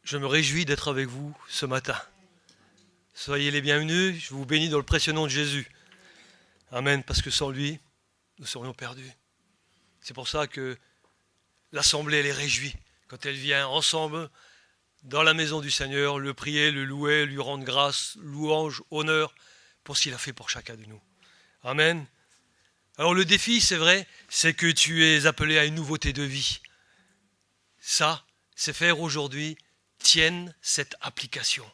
Je me réjouis d'être avec vous ce matin. Soyez les bienvenus, je vous bénis dans le précieux nom de Jésus. Amen, parce que sans lui, nous serions perdus. C'est pour ça que l'assemblée, elle est réjouie quand elle vient ensemble dans la maison du Seigneur, le prier, le louer, lui rendre grâce, louange, honneur pour ce qu'il a fait pour chacun de nous. Amen. Alors le défi, c'est vrai, c'est que tu es appelé à une nouveauté de vie. Ça, c'est faire aujourd'hui tienne cette application.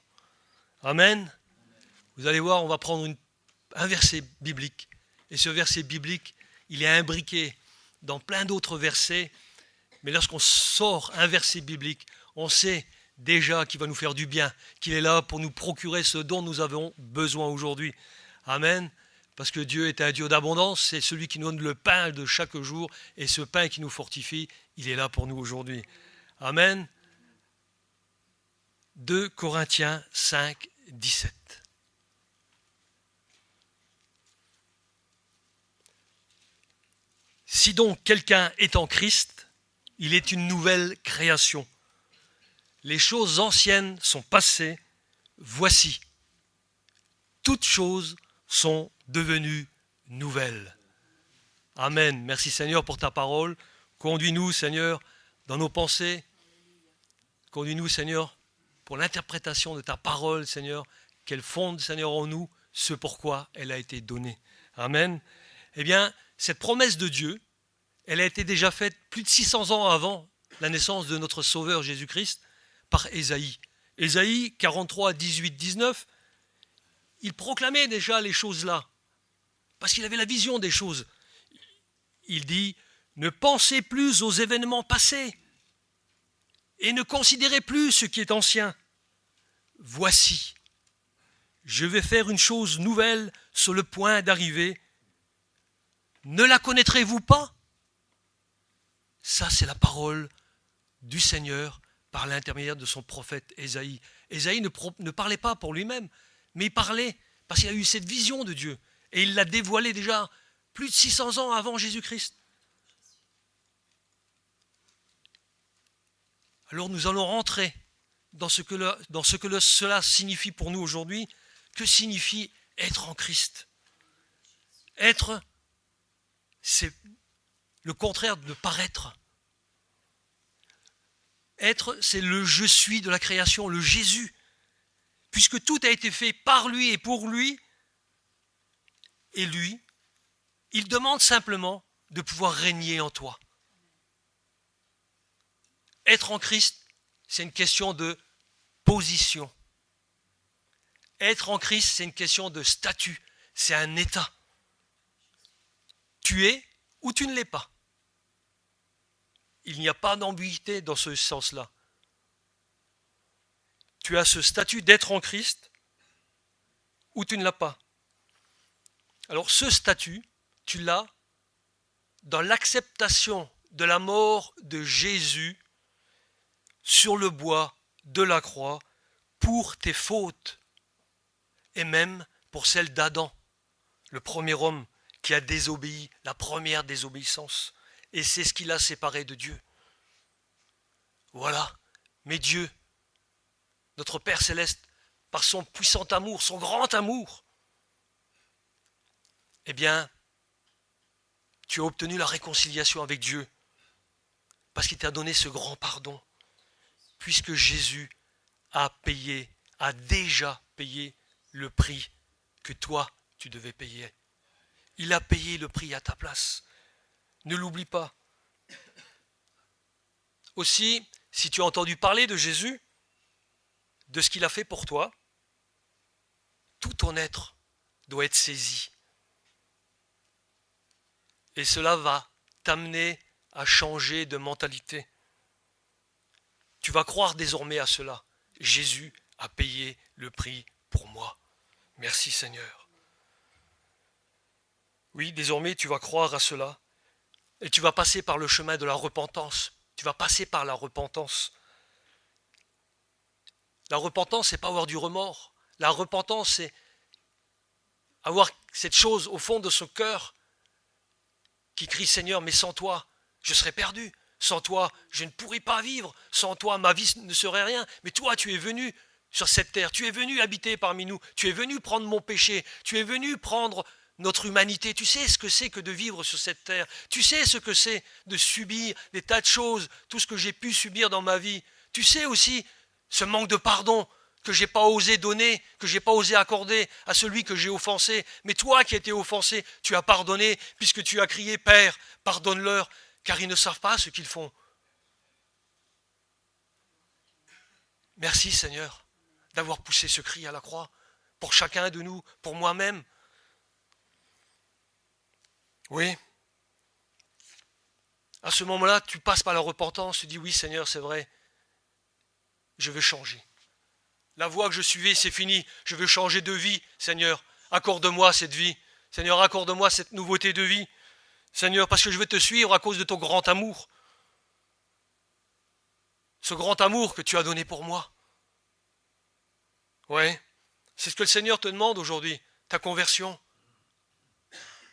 Amen. Vous allez voir, on va prendre un verset biblique. Et ce verset biblique, il est imbriqué dans plein d'autres versets. Mais lorsqu'on sort un verset biblique, on sait déjà qu'il va nous faire du bien, qu'il est là pour nous procurer ce dont nous avons besoin aujourd'hui. Amen. Parce que Dieu est un Dieu d'abondance, c'est celui qui nous donne le pain de chaque jour, et ce pain qui nous fortifie, il est là pour nous aujourd'hui. Amen. 2 Corinthiens 5, 17. Si donc quelqu'un est en Christ, il est une nouvelle création. Les choses anciennes sont passées, voici. Toutes choses sont devenues nouvelles. Amen. Merci Seigneur pour ta parole. Conduis-nous Seigneur dans nos pensées. Conduis-nous Seigneur pour l'interprétation de ta parole Seigneur, qu'elle fonde Seigneur en nous ce pourquoi elle a été donnée. Amen. Eh bien, cette promesse de Dieu, elle a été déjà faite plus de 600 ans avant la naissance de notre Sauveur Jésus-Christ par Ésaïe. Ésaïe 43, 18, 19, il proclamait déjà les choses là, parce qu'il avait la vision des choses. Il dit, ne pensez plus aux événements passés et ne considérez plus ce qui est ancien. Voici, je vais faire une chose nouvelle sur le point d'arriver. Ne la connaîtrez-vous pas ? Ça, c'est la parole du Seigneur par l'intermédiaire de son prophète Ésaïe. Ésaïe ne parlait pas pour lui-même, mais il parlait parce qu'il a eu cette vision de Dieu. Et il l'a dévoilée déjà plus de 600 ans avant Jésus-Christ. Alors nous allons rentrer dans ce que cela signifie pour nous aujourd'hui. Que signifie être en Christ ? Être, c'est le contraire de paraître. Être, c'est le je suis de la création, le Jésus. Puisque tout a été fait par lui et pour lui, et lui, il demande simplement de pouvoir régner en toi. Être en Christ, c'est une question de position. Être en Christ, c'est une question de statut, c'est un état. Tu es ou tu ne l'es pas. Il n'y a pas d'ambiguïté dans ce sens-là. Tu as ce statut d'être en Christ ou tu ne l'as pas. Alors ce statut, tu l'as dans l'acceptation de la mort de Jésus sur le bois de la croix pour tes fautes et même pour celles d'Adam, le premier homme qui a désobéi, la première désobéissance. Et c'est ce qui l'a séparé de Dieu. Voilà. Mais Dieu, notre Père Céleste, par son puissant amour, son grand amour, eh bien, tu as obtenu la réconciliation avec Dieu parce qu'il t'a donné ce grand pardon, puisque Jésus a déjà payé le prix que toi, tu devais payer. Il a payé le prix à ta place. Ne l'oublie pas. Aussi, si tu as entendu parler de Jésus, de ce qu'il a fait pour toi, tout ton être doit être saisi. Et cela va t'amener à changer de mentalité. Tu vas croire désormais à cela. Jésus a payé le prix pour moi. Merci Seigneur. Oui, désormais tu vas croire à cela. Et tu vas passer par le chemin de la repentance. Tu vas passer par la repentance. La repentance, c'est pas avoir du remords. La repentance, c'est avoir cette chose au fond de son cœur qui crie Seigneur, mais sans toi, je serais perdu. Sans toi, je ne pourrais pas vivre. Sans toi, ma vie ne serait rien. Mais toi, tu es venu sur cette terre. Tu es venu habiter parmi nous. Tu es venu prendre mon péché. Tu es venu prendre notre humanité. Tu sais ce que c'est que de vivre sur cette terre. Tu sais ce que c'est de subir des tas de choses, tout ce que j'ai pu subir dans ma vie. Tu sais aussi ce manque de pardon que j'ai pas osé donner, que j'ai pas osé accorder à celui que j'ai offensé. Mais toi qui étais offensé, tu as pardonné, puisque tu as crié, Père, pardonne-leur, car ils ne savent pas ce qu'ils font. Merci Seigneur d'avoir poussé ce cri à la croix, pour chacun de nous, pour moi-même. Oui. À ce moment-là, tu passes par la repentance, tu dis, oui Seigneur, c'est vrai, je veux changer. La voie que je suivais, c'est fini. Je veux changer de vie, Seigneur. Accorde-moi cette vie. Seigneur, accorde-moi cette nouveauté de vie. Seigneur, parce que je veux te suivre à cause de ton grand amour. Ce grand amour que tu as donné pour moi. Ouais, c'est ce que le Seigneur te demande aujourd'hui, ta conversion.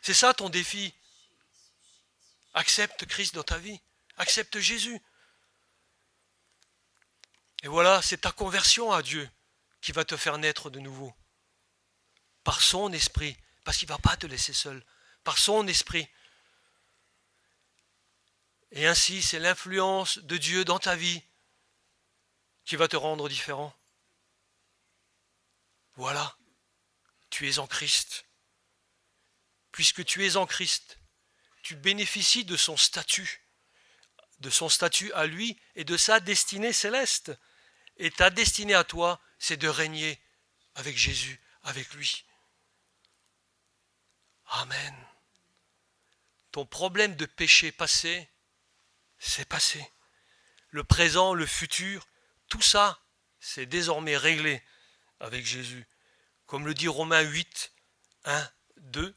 C'est ça ton défi. Accepte Christ dans ta vie. Accepte Jésus. Et voilà, c'est ta conversion à Dieu qui va te faire naître de nouveau. Par son esprit, parce qu'il ne va pas te laisser seul. Par son esprit. Et ainsi, c'est l'influence de Dieu dans ta vie qui va te rendre différent. Voilà, tu es en Christ. Puisque tu es en Christ, tu bénéficies de son statut à lui et de sa destinée céleste. Et ta destinée à toi, c'est de régner avec Jésus, avec lui. Amen. Ton problème de péché passé, c'est passé. Le présent, le futur, tout ça, c'est désormais réglé avec Jésus. Comme le dit Romains 8, 1, 2,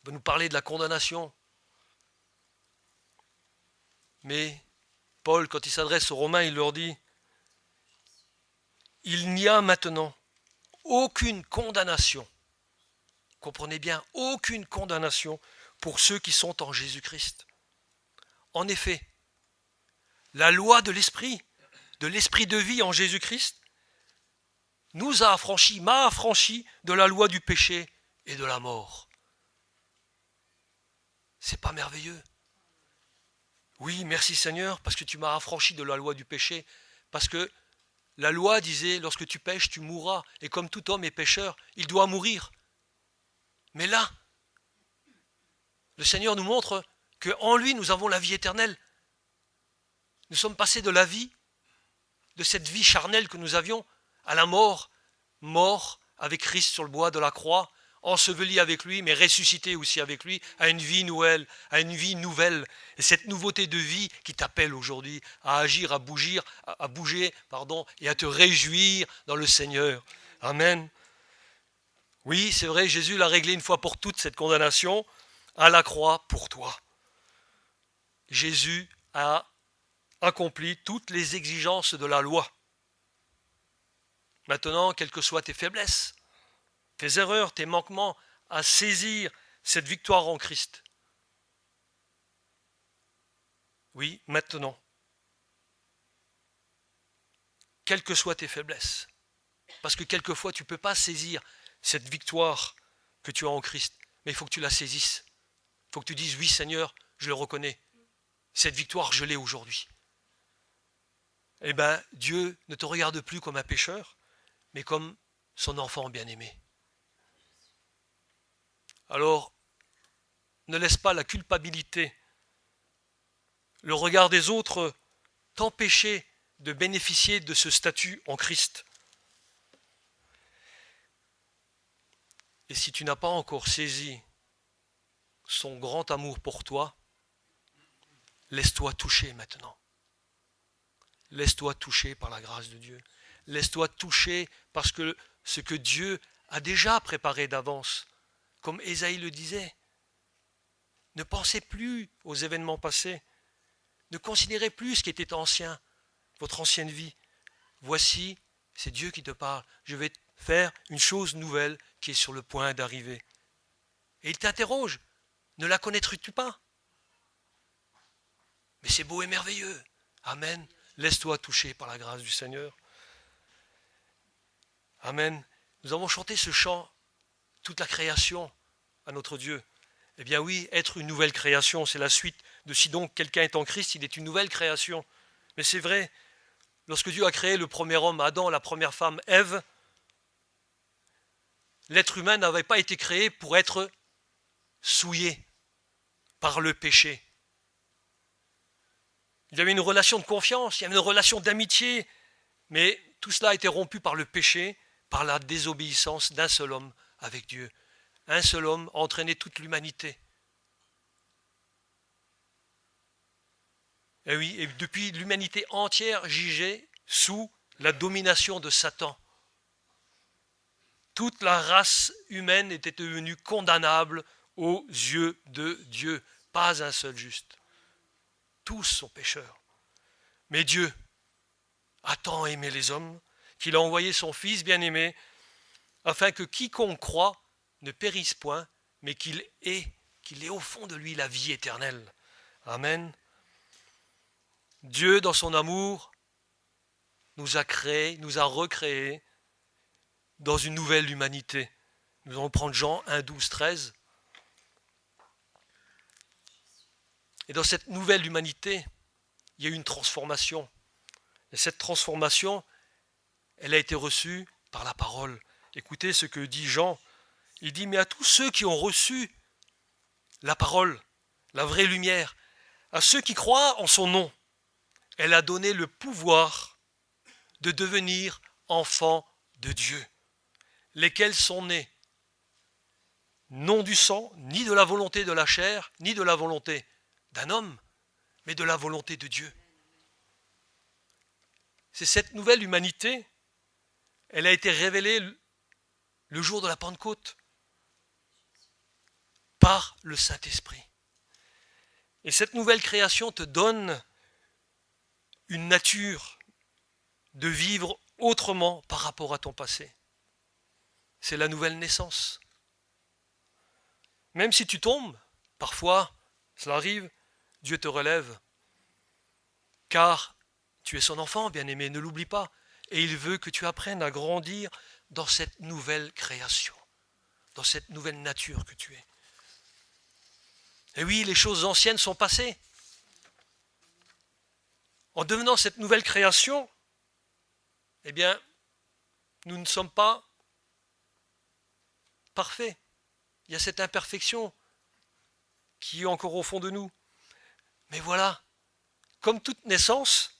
il va nous parler de la condamnation. Mais Paul, quand il s'adresse aux Romains, il leur dit, il n'y a maintenant aucune condamnation. Comprenez bien, aucune condamnation pour ceux qui sont en Jésus-Christ. En effet, la loi de l'esprit de vie en Jésus-Christ, m'a affranchi de la loi du péché et de la mort. C'est pas merveilleux? Oui, merci Seigneur, parce que tu m'as affranchi de la loi du péché, parce que la loi disait, lorsque tu pêches, tu mourras, et comme tout homme est pécheur, il doit mourir. Mais là, le Seigneur nous montre qu'en lui, nous avons la vie éternelle. Nous sommes passés de la vie, de cette vie charnelle que nous avions, à la mort avec Christ sur le bois de la croix, enseveli avec lui, mais ressuscité aussi avec lui, à une vie nouvelle, Et cette nouveauté de vie qui t'appelle aujourd'hui à agir, à bouger, et à te réjouir dans le Seigneur. Amen. Oui, c'est vrai, Jésus l'a réglé une fois pour toutes, cette condamnation, à la croix pour toi. Jésus a accompli toutes les exigences de la loi. Maintenant, quelles que soient tes faiblesses, tes erreurs, tes manquements, à saisir cette victoire en Christ. Oui, maintenant. Quelles que soient tes faiblesses. Parce que quelquefois, tu ne peux pas saisir cette victoire que tu as en Christ. Mais il faut que tu la saisisses. Il faut que tu dises, oui Seigneur, je le reconnais. Cette victoire, je l'ai aujourd'hui. Eh bien, Dieu ne te regarde plus comme un pécheur, mais comme son enfant bien-aimé. Alors, ne laisse pas la culpabilité, le regard des autres t'empêcher de bénéficier de ce statut en Christ. Et si tu n'as pas encore saisi son grand amour pour toi, laisse-toi toucher maintenant. Laisse-toi toucher par la grâce de Dieu. Laisse-toi toucher parce que ce que Dieu a déjà préparé d'avance, comme Ésaïe le disait. Ne pensez plus aux événements passés. Ne considérez plus ce qui était ancien, votre ancienne vie. Voici, c'est Dieu qui te parle. Je vais faire une chose nouvelle qui est sur le point d'arriver. Et il t'interroge. Ne la connaîtrais-tu pas? Mais c'est beau et merveilleux. Amen. Laisse-toi toucher par la grâce du Seigneur. Amen. Nous avons chanté ce chant, toute la création à notre Dieu. Eh bien oui, être une nouvelle création, c'est la suite de si donc quelqu'un est en Christ, il est une nouvelle création. Mais c'est vrai, lorsque Dieu a créé le premier homme, Adam, la première femme, Ève, l'être humain n'avait pas été créé pour être souillé par le péché. Il y avait une relation de confiance, il y avait une relation d'amitié, mais tout cela a été rompu par le péché, par la désobéissance d'un seul homme avec Dieu. Un seul homme a entraîné toute l'humanité. Et oui, et depuis l'humanité entière gigeait sous la domination de Satan. Toute la race humaine était devenue condamnable aux yeux de Dieu. Pas un seul juste. Tous sont pécheurs. Mais Dieu a tant aimé les hommes qu'il a envoyé son Fils bien-aimé afin que quiconque croit ne périsse point, mais qu'il ait au fond de lui la vie éternelle. Amen. Dieu, dans son amour, nous a créés, nous a recréés dans une nouvelle humanité. Nous allons prendre Jean 1, 12, 13. Et dans cette nouvelle humanité, il y a eu une transformation. Et cette transformation, elle a été reçue par la parole. Écoutez ce que dit Jean. Il dit, mais à tous ceux qui ont reçu la parole, la vraie lumière, à ceux qui croient en son nom, elle a donné le pouvoir de devenir enfants de Dieu, lesquels sont nés, non du sang, ni de la volonté de la chair, ni de la volonté d'un homme, mais de la volonté de Dieu. C'est cette nouvelle humanité, elle a été révélée le jour de la Pentecôte par le Saint-Esprit. Et cette nouvelle création te donne une nature de vivre autrement par rapport à ton passé. C'est la nouvelle naissance. Même si tu tombes, parfois, cela arrive, Dieu te relève. Car tu es son enfant, bien-aimé, ne l'oublie pas. Et il veut que tu apprennes à grandir dans cette nouvelle création, dans cette nouvelle nature que tu es. Et oui, les choses anciennes sont passées. En devenant cette nouvelle création, eh bien, nous ne sommes pas parfaits. Il y a cette imperfection qui est encore au fond de nous. Mais voilà, comme toute naissance,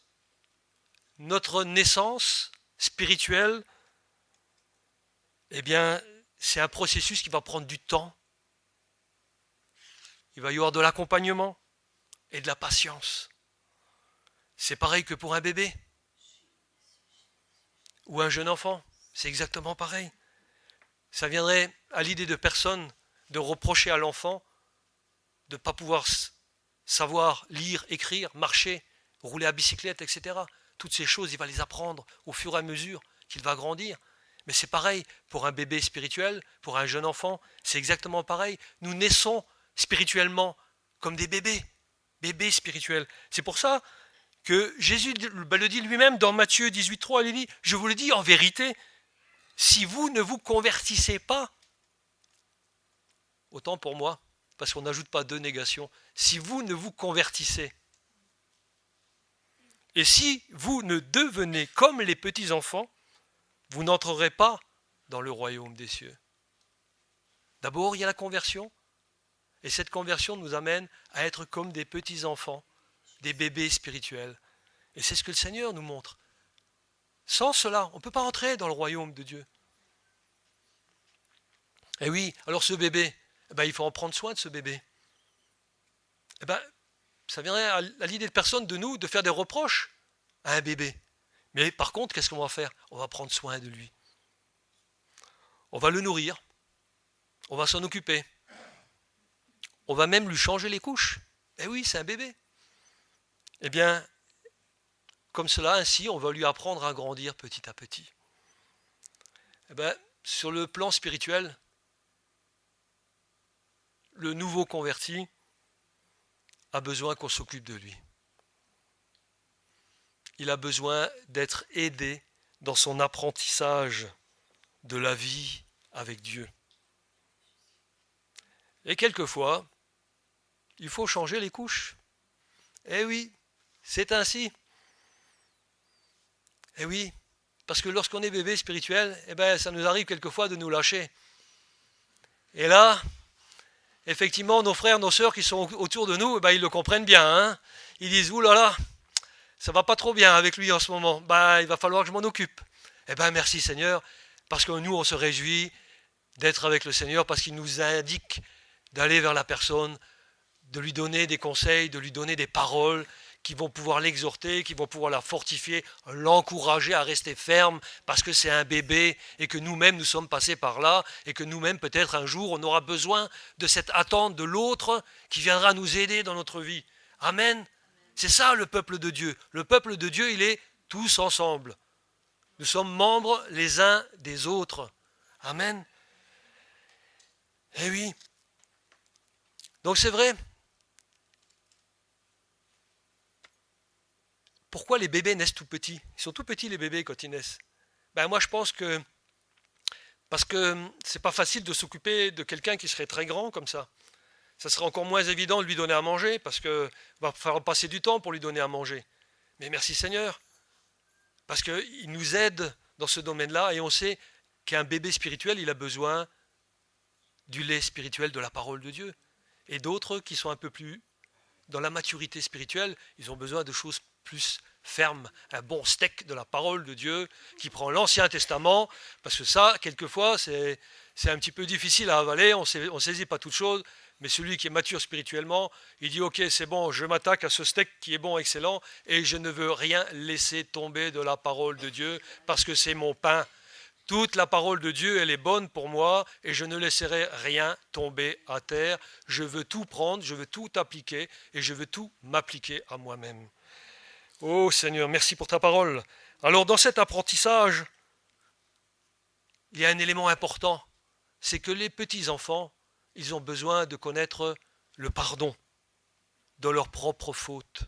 notre naissance spirituelle, eh bien, c'est un processus qui va prendre du temps. Il va y avoir de l'accompagnement et de la patience. C'est pareil que pour un bébé ou un jeune enfant. C'est exactement pareil. Ça viendrait à l'idée de personne de reprocher à l'enfant de ne pas pouvoir savoir lire, écrire, marcher, rouler à bicyclette, etc. Toutes ces choses, il va les apprendre au fur et à mesure qu'il va grandir. Mais c'est pareil pour un bébé spirituel, pour un jeune enfant, c'est exactement pareil. Nous naissons spirituellement comme des bébés spirituels. C'est pour ça que Jésus le dit lui-même dans Matthieu 18,3, il dit, je vous le dis en vérité, si vous ne vous convertissez pas, autant pour moi, parce qu'on n'ajoute pas de négation, si vous ne vous convertissez, et si vous ne devenez comme les petits-enfants, vous n'entrerez pas dans le royaume des cieux. D'abord, il y a la conversion, et cette conversion nous amène à être comme des petits-enfants, des bébés spirituels. Et c'est ce que le Seigneur nous montre. Sans cela, on ne peut pas entrer dans le royaume de Dieu. Et oui, alors ce bébé, il faut en prendre soin de ce bébé. Ça viendrait à l'idée de personne de nous de faire des reproches à un bébé. Mais par contre, qu'est-ce qu'on va faire? On va prendre soin de lui. On va le nourrir. On va s'en occuper. On va même lui changer les couches. Eh oui, c'est un bébé. Eh bien, comme cela, ainsi, on va lui apprendre à grandir petit à petit. Sur le plan spirituel, le nouveau converti a besoin qu'on s'occupe de lui. il a besoin d'être aidé dans son apprentissage de la vie avec Dieu. Et quelquefois, il faut changer les couches. Eh oui, c'est ainsi. Eh oui, parce que lorsqu'on est bébé spirituel, eh ben, ça nous arrive quelquefois de nous lâcher. Et là, effectivement, nos frères, nos sœurs qui sont autour de nous, eh ben, ils le comprennent bien. Hein. Ils disent, ouh là là, ça va pas trop bien avec lui en ce moment. Ben, il va falloir que je m'en occupe. Eh bien, merci Seigneur, parce que nous, on se réjouit d'être avec le Seigneur, parce qu'il nous indique d'aller vers la personne, de lui donner des conseils, de lui donner des paroles qui vont pouvoir l'exhorter, qui vont pouvoir la fortifier, l'encourager à rester ferme, parce que c'est un bébé et que nous-mêmes nous sommes passés par là, et que nous-mêmes peut-être un jour on aura besoin de cette attente de l'autre qui viendra nous aider dans notre vie. Amen. C'est ça le peuple de Dieu. Le peuple de Dieu, il est tous ensemble. Nous sommes membres les uns des autres. Amen. Eh oui. Donc c'est vrai. Pourquoi les bébés naissent tout petits? Ils sont tout petits les bébés quand ils naissent. Ben moi je pense que parce que c'est pas facile de s'occuper de quelqu'un qui serait très grand comme ça. Ça serait encore moins évident de lui donner à manger parce que va falloir passer du temps pour lui donner à manger. Mais merci Seigneur, parce qu'il nous aide dans ce domaine-là et on sait qu'un bébé spirituel, il a besoin du lait spirituel de la parole de Dieu. Et d'autres qui sont un peu plus dans la maturité spirituelle, ils ont besoin de choses plus fermes, un bon steak de la parole de Dieu qui prend l'Ancien Testament, parce que ça, quelquefois, c'est un petit peu difficile à avaler, on ne saisit pas toutes choses, mais celui qui est mature spirituellement, il dit ok, c'est bon, je m'attaque à ce steak qui est bon, excellent, et je ne veux rien laisser tomber de la parole de Dieu, parce que c'est mon pain. Toute la parole de Dieu, elle est bonne pour moi et je ne laisserai rien tomber à terre. Je veux tout prendre, je veux tout appliquer et je veux tout m'appliquer à moi-même. Oh Seigneur, merci pour ta parole. Alors dans cet apprentissage, il y a un élément important, c'est que les petits-enfants, ils ont besoin de connaître le pardon de leurs propres fautes.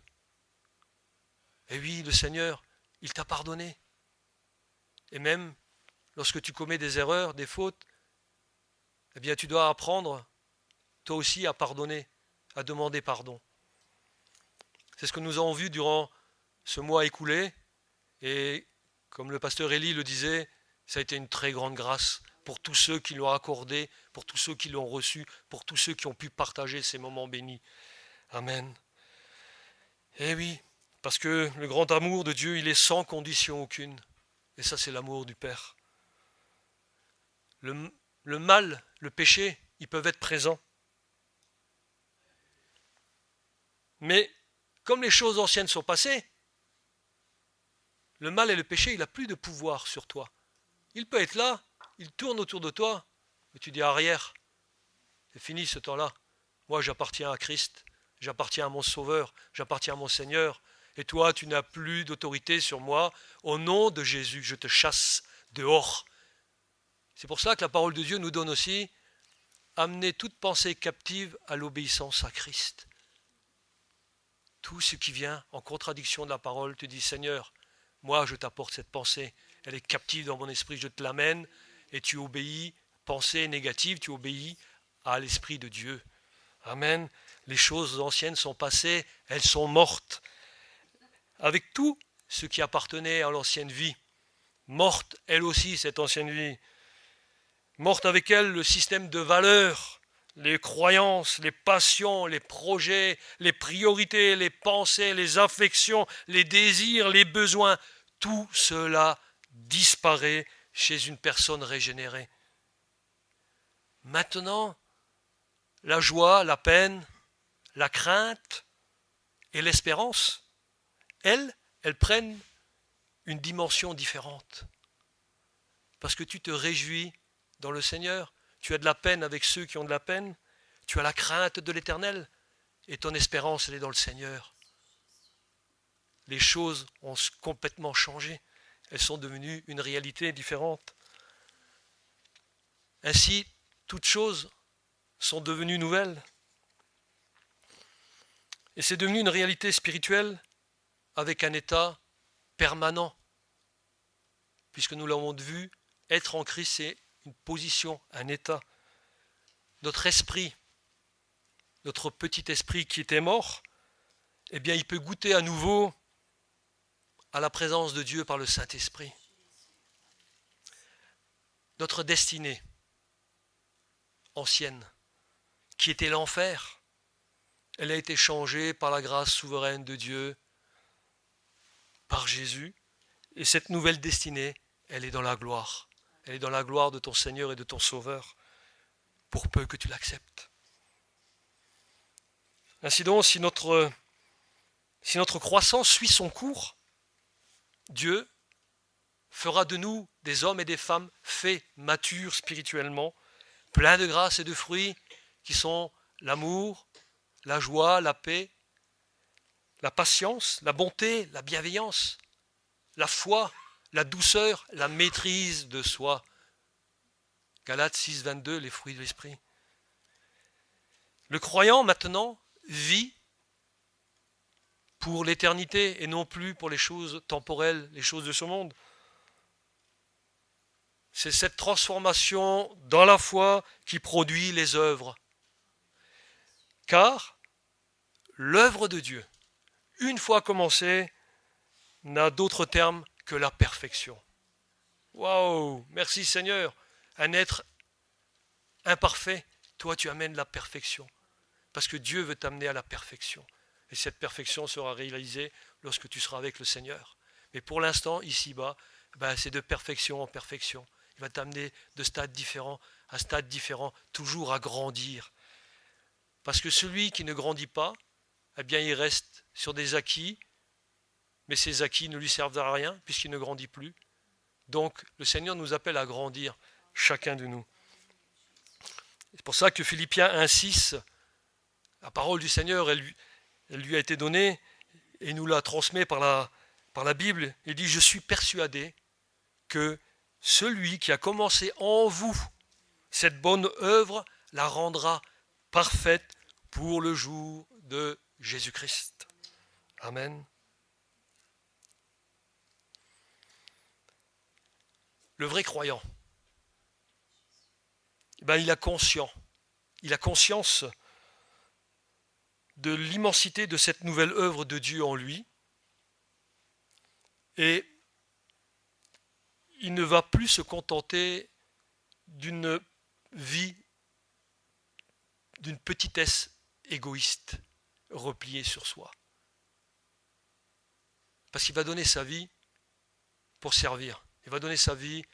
Et oui, le Seigneur, il t'a pardonné. Et même lorsque tu commets des erreurs, des fautes, eh bien tu dois apprendre, toi aussi, à pardonner, à demander pardon. C'est ce que nous avons vu durant ce mois écoulé, et comme le pasteur Élie le disait, ça a été une très grande grâce pour tous ceux qui l'ont accordé, pour tous ceux qui l'ont reçu, pour tous ceux qui ont pu partager ces moments bénis. Amen. Eh oui, parce que le grand amour de Dieu, il est sans condition aucune, et ça c'est l'amour du Père. Le mal, le péché, ils peuvent être présents. Mais comme les choses anciennes sont passées, le mal et le péché, il n'a plus de pouvoir sur toi. Il peut être là, il tourne autour de toi, mais tu dis arrière. C'est fini ce temps-là. Moi, j'appartiens à Christ, j'appartiens à mon Sauveur, j'appartiens à mon Seigneur. Et toi, tu n'as plus d'autorité sur moi. Au nom de Jésus, je te chasse dehors. C'est pour ça que la parole de Dieu nous donne aussi amener toute pensée captive à l'obéissance à Christ. Tout ce qui vient en contradiction de la parole te dit Seigneur, moi je t'apporte cette pensée, elle est captive dans mon esprit, je te l'amène et tu obéis, pensée négative, tu obéis à l'Esprit de Dieu. Amen. Les choses anciennes sont passées, elles sont mortes. Avec tout ce qui appartenait à l'ancienne vie, morte elle aussi cette ancienne vie. Morte avec elle le système de valeurs, les croyances, les passions, les projets, les priorités, les pensées, les affections, les désirs, les besoins. Tout cela disparaît chez une personne régénérée. Maintenant, la joie, la peine, la crainte et l'espérance, elles prennent une dimension différente. Parce que tu te réjouis dans le Seigneur, tu as de la peine avec ceux qui ont de la peine, tu as la crainte de l'Éternel, et ton espérance, elle est dans le Seigneur. Les choses ont complètement changé, elles sont devenues une réalité différente. Ainsi, toutes choses sont devenues nouvelles. Et c'est devenu une réalité spirituelle avec un état permanent, puisque nous l'avons vu, être en Christ, c'est une position, un état. Notre esprit, notre petit esprit qui était mort, eh bien, il peut goûter à nouveau à la présence de Dieu par le Saint-Esprit. Notre destinée ancienne, qui était l'enfer, elle a été changée par la grâce souveraine de Dieu, par Jésus. Et cette nouvelle destinée, elle est dans la gloire. Elle est dans la gloire de ton Seigneur et de ton Sauveur, pour peu que tu l'acceptes. Ainsi donc, si notre croissance suit son cours, Dieu fera de nous des hommes et des femmes faits, matures spirituellement, pleins de grâce et de fruits qui sont l'amour, la joie, la paix, la patience, la bonté, la bienveillance, la foi, la douceur, la maîtrise de soi. Galates 6, 22, les fruits de l'esprit. Le croyant maintenant vit pour l'éternité et non plus pour les choses temporelles, les choses de ce monde. C'est cette transformation dans la foi qui produit les œuvres. Car l'œuvre de Dieu, une fois commencée, n'a d'autre terme que la perfection. Waouh, merci Seigneur. Un être imparfait, toi tu amènes la perfection. Parce que Dieu veut t'amener à la perfection. Et cette perfection sera réalisée lorsque tu seras avec le Seigneur. Mais pour l'instant, ici-bas, c'est de perfection en perfection. Il va t'amener de stade différent à stade différent, toujours à grandir. Parce que celui qui ne grandit pas, eh bien il reste sur des acquis, mais ces acquis ne lui servent à rien puisqu'il ne grandit plus. Donc le Seigneur nous appelle à grandir, chacun de nous. C'est pour ça que Philippiens 1,6, la parole du Seigneur, elle lui a été donnée et nous la transmet par la Bible. Il dit « Je suis persuadé que celui qui a commencé en vous cette bonne œuvre la rendra parfaite pour le jour de Jésus-Christ. » Amen. Le vrai croyant, il a conscience de l'immensité de cette nouvelle œuvre de Dieu en lui, et il ne va plus se contenter d'une vie d'une petitesse égoïste, repliée sur soi. Parce qu'il va donner sa vie pour servir, il va donner sa vie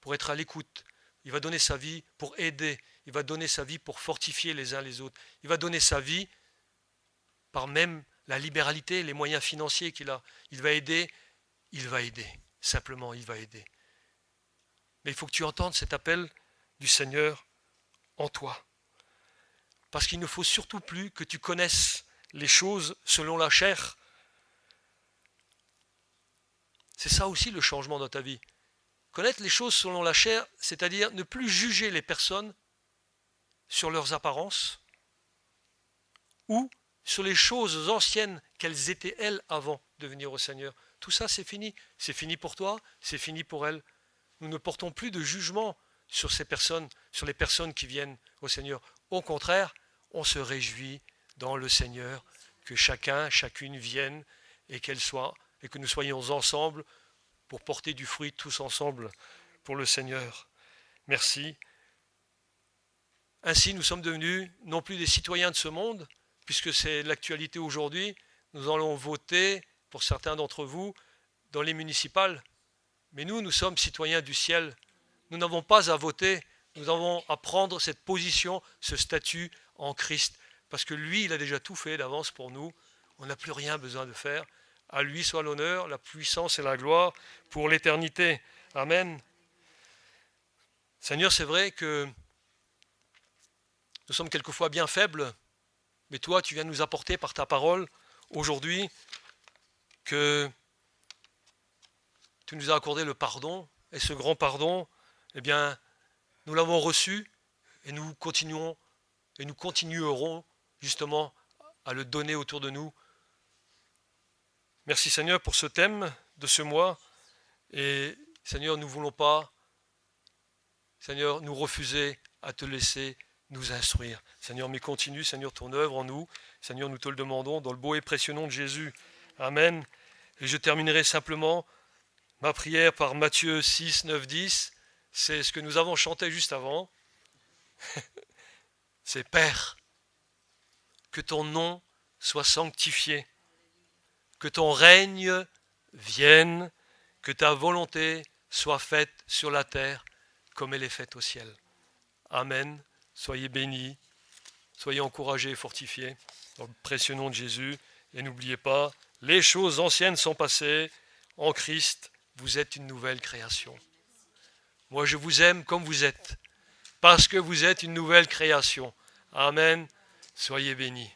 pour être à l'écoute, il va donner sa vie pour aider, il va donner sa vie pour fortifier les uns les autres, il va donner sa vie par même la libéralité, les moyens financiers qu'il a. Il va aider, simplement il va aider. Mais il faut que tu entendes cet appel du Seigneur en toi. Parce qu'il ne faut surtout plus que tu connaisses les choses selon la chair. C'est ça aussi le changement dans ta vie. Connaître les choses selon la chair, c'est-à-dire ne plus juger les personnes sur leurs apparences ou sur les choses anciennes qu'elles étaient elles avant de venir au Seigneur. Tout ça c'est fini. C'est fini pour toi, c'est fini pour elles. Nous ne portons plus de jugement sur ces personnes, sur les personnes qui viennent au Seigneur. Au contraire, on se réjouit dans le Seigneur que chacun, chacune vienne et qu'elle soit, et que nous soyons ensemble pour porter du fruit tous ensemble pour le Seigneur. Merci. Ainsi, nous sommes devenus non plus des citoyens de ce monde, puisque c'est l'actualité aujourd'hui. Nous allons voter, pour certains d'entre vous, dans les municipales. Mais nous sommes citoyens du ciel. Nous n'avons pas à voter, nous avons à prendre cette position, ce statut en Christ. Parce que lui, il a déjà tout fait d'avance pour nous. On n'a plus rien besoin de faire. À lui soit l'honneur, la puissance et la gloire pour l'éternité. Amen. Seigneur, c'est vrai que nous sommes quelquefois bien faibles, mais toi, tu viens nous apporter par ta parole aujourd'hui que tu nous as accordé le pardon, et ce grand pardon, eh bien, nous l'avons reçu, et nous continuons, et nous continuerons justement à le donner autour de nous. Merci Seigneur pour ce thème de ce mois. Et Seigneur, nous ne voulons pas, Seigneur, nous refuser à te laisser nous instruire. Seigneur, mais continue, Seigneur, ton œuvre en nous. Seigneur, nous te le demandons dans le beau et précieux nom de Jésus. Amen. Et je terminerai simplement ma prière par Matthieu 6, 9, 10. C'est ce que nous avons chanté juste avant. C'est Père, que ton nom soit sanctifié, que ton règne vienne, que ta volonté soit faite sur la terre comme elle est faite au ciel. Amen. Soyez bénis, soyez encouragés et fortifiés dans le précieux nom de Jésus. Et n'oubliez pas, les choses anciennes sont passées. En Christ, vous êtes une nouvelle création. Moi, je vous aime comme vous êtes, parce que vous êtes une nouvelle création. Amen. Soyez bénis.